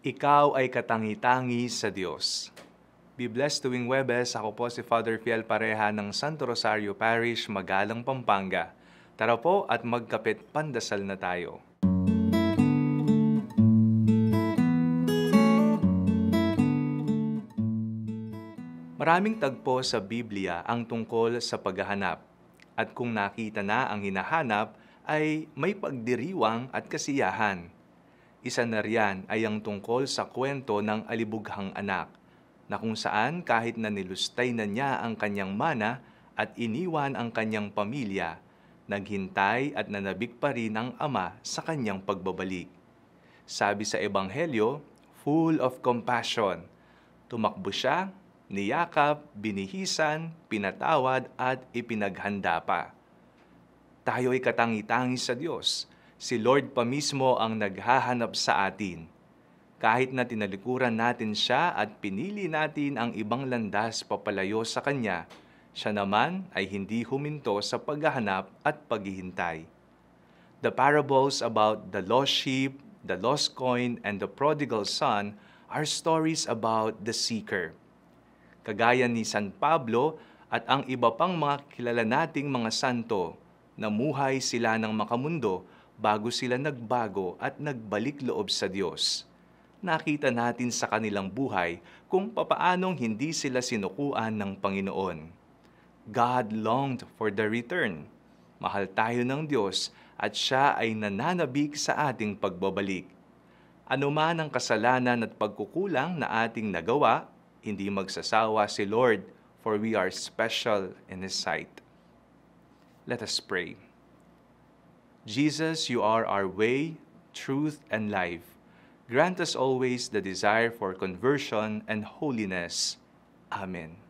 Ikaw ay katangi-tangi sa Diyos. Be blessed tuwing Webes. Ako po si Father Fiel Pareha ng Santo Rosario Parish, Magalang, Pampanga. Tara po at magkapit pandasal na tayo. Maraming tagpo sa Biblia ang tungkol sa paghahanap. At kung nakita na ang hinahanap, ay may pagdiriwang at kasiyahan. Isa na riyan ay ang tungkol sa kwento ng alibughang anak, na kung saan kahit na nilustay na niya ang kanyang mana at iniwan ang kanyang pamilya, naghintay at nanabik pa rin ang ama sa kanyang pagbabalik. Sabi sa Ebanghelyo, full of compassion, tumakbo siya, niyakap, binihisan, pinatawad at ipinaghanda pa. Tayo ay katangi-tangi sa Diyos. Si Lord pa mismo ang naghahanap sa atin. Kahit na tinalikuran natin siya at pinili natin ang ibang landas papalayo sa Kanya, siya naman ay hindi huminto sa paghahanap at paghihintay. The parables about the lost sheep, the lost coin, and the prodigal son are stories about the seeker. Kagaya ni San Pablo at ang iba pang mga kilala nating mga santo, namuhay sila ng makamundo bago sila nagbago at nagbalik loob sa Diyos. Nakita natin sa kanilang buhay kung papaanong hindi sila sinukuan ng Panginoon. God longed for the return. Mahal tayo ng Diyos at Siya ay nananabik sa ating pagbabalik. Ano man ang kasalanan at pagkukulang na ating nagawa, hindi magsasawa si Lord, for we are special in His sight. Let us pray. Jesus, you are our way, truth, and life. Grant us always the desire for conversion and holiness. Amen.